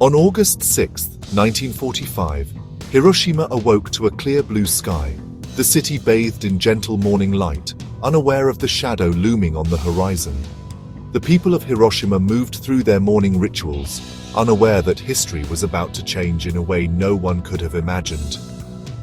On August 6, 1945, Hiroshima awoke to a clear blue sky. The city bathed in gentle morning light, unaware of the shadow looming on the horizon. The people of Hiroshima moved through their morning rituals, unaware that history was about to change in a way no one could have imagined.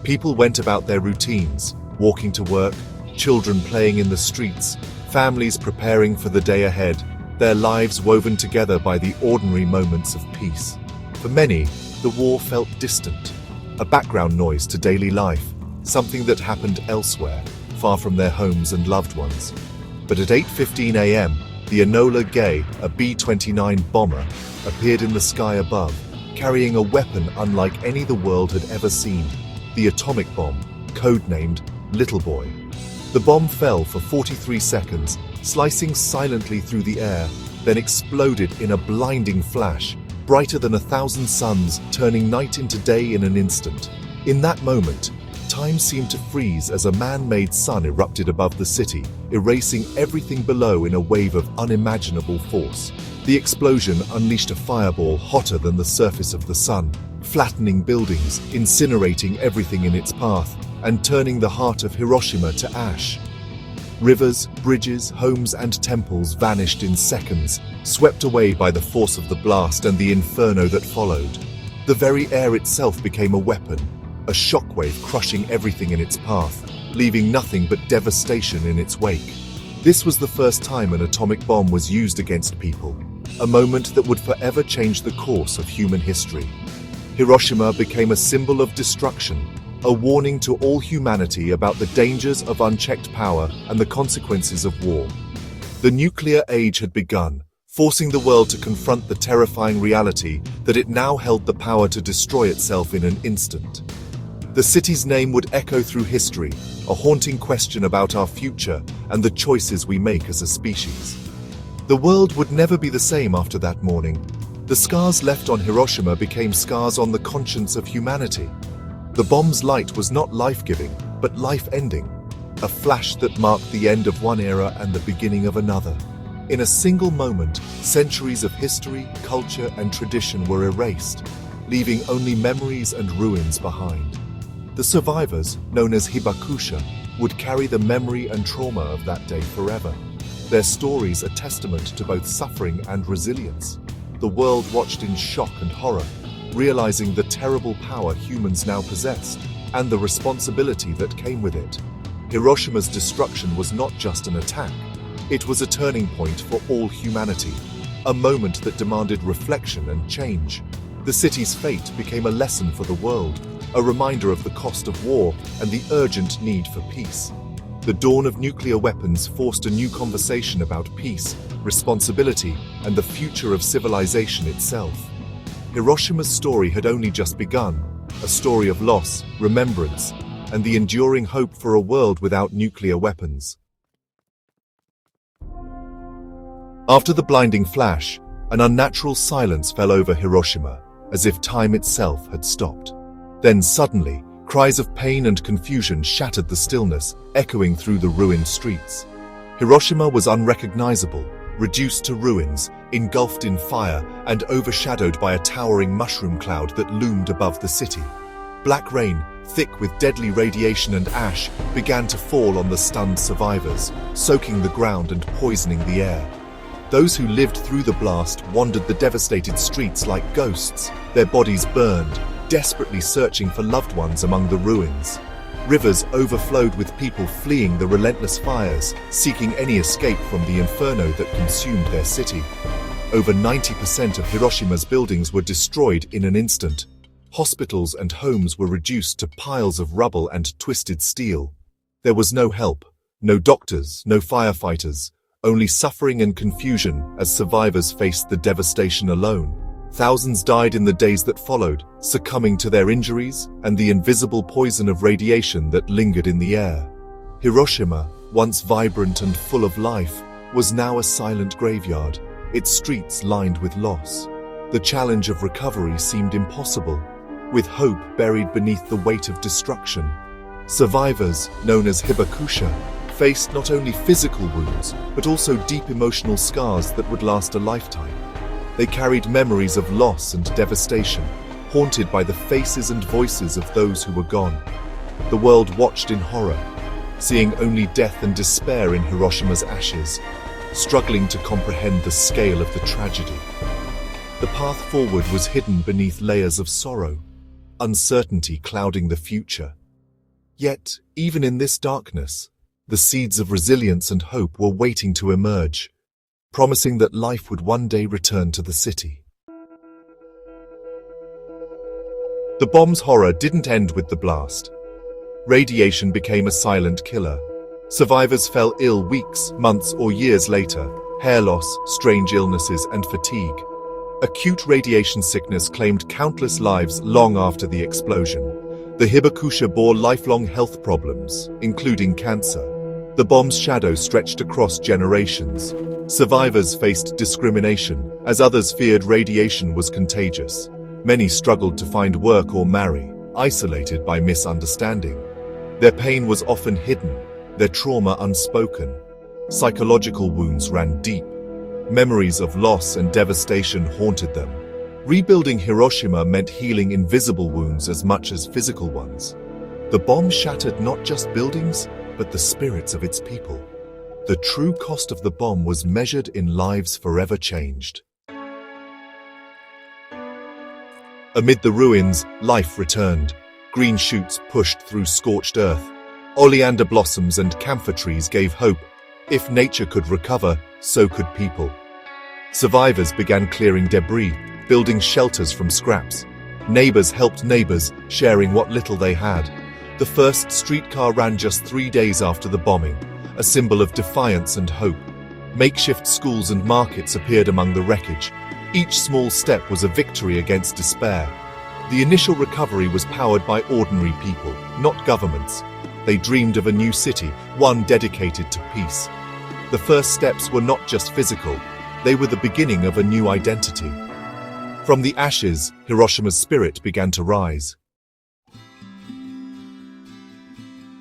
People went about their routines, walking to work, children playing in the streets, families preparing for the day ahead, their lives woven together by the ordinary moments of peace. For many, the war felt distant, a background noise to daily life, something that happened elsewhere, far from their homes and loved ones. But at 8:15 a.m., the Enola Gay, a B-29 bomber, appeared in the sky above, carrying a weapon unlike any the world had ever seen, the atomic bomb, codenamed Little Boy. The bomb fell for 43 seconds, slicing silently through the air, then exploded in a blinding flash, brighter than 1,000 suns, turning night into day in an instant. In that moment, time seemed to freeze as a man-made sun erupted above the city, erasing everything below in a wave of unimaginable force. The explosion unleashed a fireball hotter than the surface of the sun, flattening buildings, incinerating everything in its path, and turning the heart of Hiroshima to ash. Rivers, bridges, homes, and temples vanished in seconds, swept away by the force of the blast and the inferno that followed. The very air itself became a weapon, a shockwave crushing everything in its path, leaving nothing but devastation in its wake. This was the first time an atomic bomb was used against people, a moment that would forever change the course of human history. Hiroshima became a symbol of destruction, a warning to all humanity about the dangers of unchecked power and the consequences of war. The nuclear age had begun, forcing the world to confront the terrifying reality that it now held the power to destroy itself in an instant. The city's name would echo through history, a haunting question about our future and the choices we make as a species. The world would never be the same after that morning. The scars left on Hiroshima became scars on the conscience of humanity. The bomb's light was not life-giving, but life-ending, a flash that marked the end of one era and the beginning of another. In a single moment, centuries of history, culture, and tradition were erased, leaving only memories and ruins behind. The survivors, known as hibakusha, would carry the memory and trauma of that day forever. Their stories a testament to both suffering and resilience. The world watched in shock and horror, realizing the terrible power humans now possessed, and the responsibility that came with it. Hiroshima's destruction was not just an attack, it was a turning point for all humanity, a moment that demanded reflection and change. The city's fate became a lesson for the world, a reminder of the cost of war and the urgent need for peace. The dawn of nuclear weapons forced a new conversation about peace, responsibility, and the future of civilization itself. Hiroshima's story had only just begun, a story of loss, remembrance, and the enduring hope for a world without nuclear weapons. After the blinding flash, an unnatural silence fell over Hiroshima, as if time itself had stopped. Then suddenly, cries of pain and confusion shattered the stillness, echoing through the ruined streets. Hiroshima was unrecognizable, reduced to ruins, engulfed in fire, and overshadowed by a towering mushroom cloud that loomed above the city. Black rain, thick with deadly radiation and ash, began to fall on the stunned survivors, soaking the ground and poisoning the air. Those who lived through the blast wandered the devastated streets like ghosts, their bodies burned, desperately searching for loved ones among the ruins. Rivers overflowed with people fleeing the relentless fires, seeking any escape from the inferno that consumed their city. Over 90% of Hiroshima's buildings were destroyed in an instant. Hospitals and homes were reduced to piles of rubble and twisted steel. There was no help, no doctors, no firefighters, only suffering and confusion as survivors faced the devastation alone. Thousands died in the days that followed, succumbing to their injuries and the invisible poison of radiation that lingered in the air. Hiroshima, once vibrant and full of life, was now a silent graveyard, its streets lined with loss. The challenge of recovery seemed impossible, with hope buried beneath the weight of destruction. Survivors, known as hibakusha, faced not only physical wounds, but also deep emotional scars that would last a lifetime. They carried memories of loss and devastation, haunted by the faces and voices of those who were gone. The world watched in horror, seeing only death and despair in Hiroshima's ashes, struggling to comprehend the scale of the tragedy. The path forward was hidden beneath layers of sorrow, uncertainty clouding the future. Yet, even in this darkness, the seeds of resilience and hope were waiting to emerge, promising that life would one day return to the city. The bomb's horror didn't end with the blast. Radiation became a silent killer. Survivors fell ill weeks, months, or years later, hair loss, strange illnesses, and fatigue. Acute radiation sickness claimed countless lives long after the explosion. The hibakusha bore lifelong health problems, including cancer. The bomb's shadow stretched across generations. Survivors faced discrimination, as others feared radiation was contagious. Many struggled to find work or marry, isolated by misunderstanding. Their pain was often hidden, their trauma unspoken. Psychological wounds ran deep. Memories of loss and devastation haunted them. Rebuilding Hiroshima meant healing invisible wounds as much as physical ones. The bomb shattered not just buildings, but the spirits of its people. The true cost of the bomb was measured in lives forever changed. Amid the ruins, life returned. Green shoots pushed through scorched earth. Oleander blossoms and camphor trees gave hope. If nature could recover, so could people. Survivors began clearing debris, building shelters from scraps. Neighbors helped neighbors, sharing what little they had. The first streetcar ran just 3 days after the bombing, a symbol of defiance and hope. Makeshift schools and markets appeared among the wreckage. Each small step was a victory against despair. The initial recovery was powered by ordinary people, not governments. They dreamed of a new city, one dedicated to peace. The first steps were not just physical, they were the beginning of a new identity. From the ashes, Hiroshima's spirit began to rise.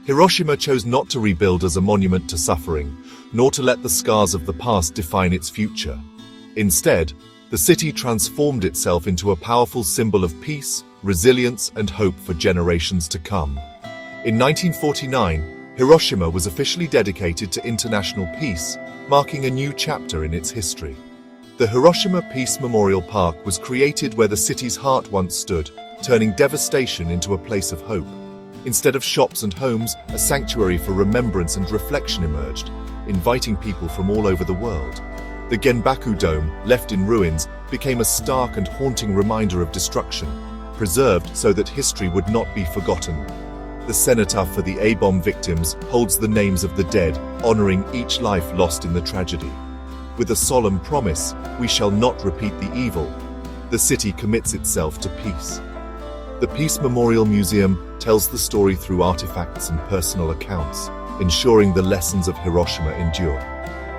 Hiroshima chose not to rebuild as a monument to suffering, nor to let the scars of the past define its future. Instead, the city transformed itself into a powerful symbol of peace, resilience, and hope for generations to come. In 1949, Hiroshima was officially dedicated to international peace, marking a new chapter in its history. The Hiroshima Peace Memorial Park was created where the city's heart once stood, turning devastation into a place of hope. Instead of shops and homes, a sanctuary for remembrance and reflection emerged, inviting people from all over the world. The Genbaku Dome, left in ruins, became a stark and haunting reminder of destruction, preserved so that history would not be forgotten. The cenotaph for the A-bomb victims holds the names of the dead, honoring each life lost in the tragedy. With a solemn promise, we shall not repeat the evil. The city commits itself to peace. The Peace Memorial Museum tells the story through artifacts and personal accounts, ensuring the lessons of Hiroshima endure.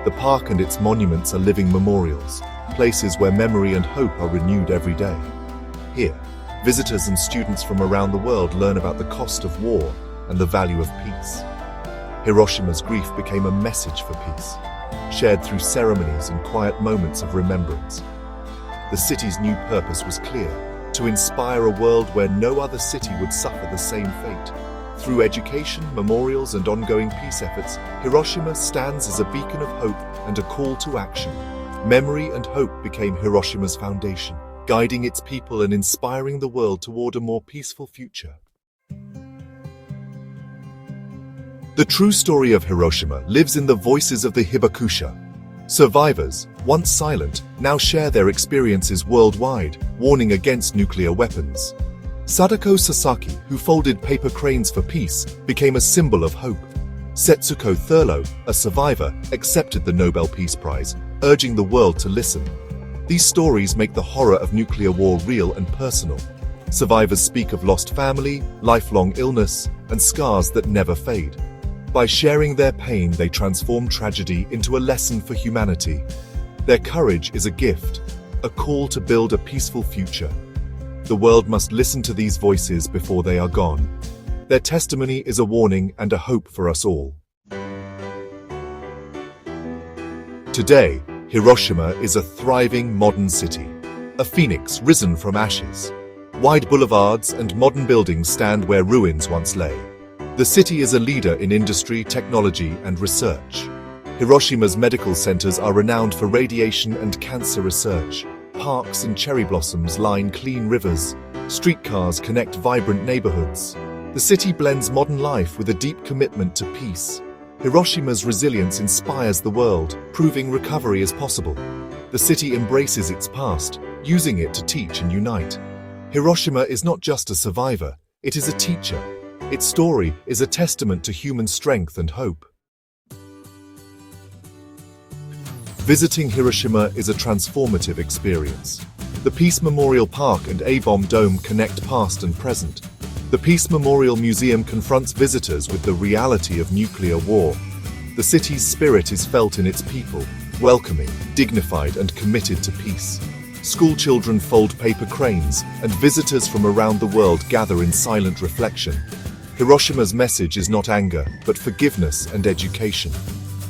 The park and its monuments are living memorials, places where memory and hope are renewed every day. Here, visitors and students from around the world learn about the cost of war and the value of peace. Hiroshima's grief became a message for peace, shared through ceremonies and quiet moments of remembrance. The city's new purpose was clear: to inspire a world where no other city would suffer the same fate. Through education, memorials, and ongoing peace efforts, Hiroshima stands as a beacon of hope and a call to action. Memory and hope became Hiroshima's foundation, guiding its people and inspiring the world toward a more peaceful future. The true story of Hiroshima lives in the voices of the hibakusha. Survivors, once silent, now share their experiences worldwide, warning against nuclear weapons. Sadako Sasaki, who folded paper cranes for peace, became a symbol of hope. Setsuko Thurlow, a survivor, accepted the Nobel Peace Prize, urging the world to listen. These stories make the horror of nuclear war real and personal. Survivors speak of lost family, lifelong illness, and scars that never fade. By sharing their pain, they transform tragedy into a lesson for humanity. Their courage is a gift, a call to build a peaceful future. The world must listen to these voices before they are gone. Their testimony is a warning and a hope for us all. Today, Hiroshima is a thriving modern city, a phoenix risen from ashes. Wide boulevards and modern buildings stand where ruins once lay. The city is a leader in industry, technology, and research. Hiroshima's medical centers are renowned for radiation and cancer research. Parks and cherry blossoms line clean rivers. Streetcars connect vibrant neighborhoods. The city blends modern life with a deep commitment to peace. Hiroshima's resilience inspires the world, proving recovery is possible. The city embraces its past, using it to teach and unite. Hiroshima is not just a survivor, it is a teacher. Its story is a testament to human strength and hope. Visiting Hiroshima is a transformative experience. The Peace Memorial Park and A-Bomb Dome connect past and present. The Peace Memorial Museum confronts visitors with the reality of nuclear war. The city's spirit is felt in its people, welcoming, dignified, and committed to peace. School children fold paper cranes, and visitors from around the world gather in silent reflection. Hiroshima's message is not anger, but forgiveness and education.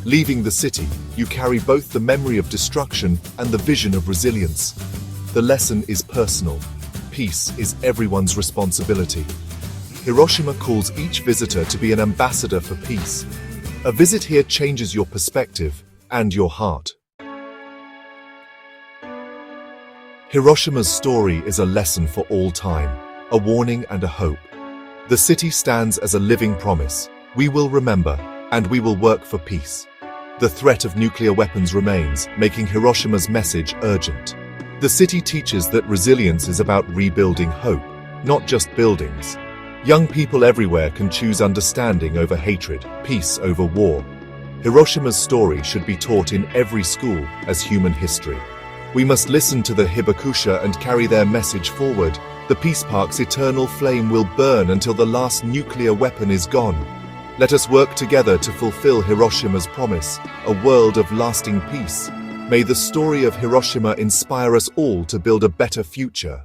Leaving the city, you carry both the memory of destruction and the vision of resilience. The lesson is personal. Peace is everyone's responsibility. Hiroshima calls each visitor to be an ambassador for peace. A visit here changes your perspective and your heart. Hiroshima's story is a lesson for all time, a warning and a hope. The city stands as a living promise. We will remember, and we will work for peace. The threat of nuclear weapons remains, making Hiroshima's message urgent. The city teaches that resilience is about rebuilding hope, not just buildings. Young people everywhere can choose understanding over hatred, peace over war. Hiroshima's story should be taught in every school as human history. We must listen to the Hibakusha and carry their message forward. The Peace Park's eternal flame will burn until the last nuclear weapon is gone. Let us work together to fulfill Hiroshima's promise, a world of lasting peace. May the story of Hiroshima inspire us all to build a better future.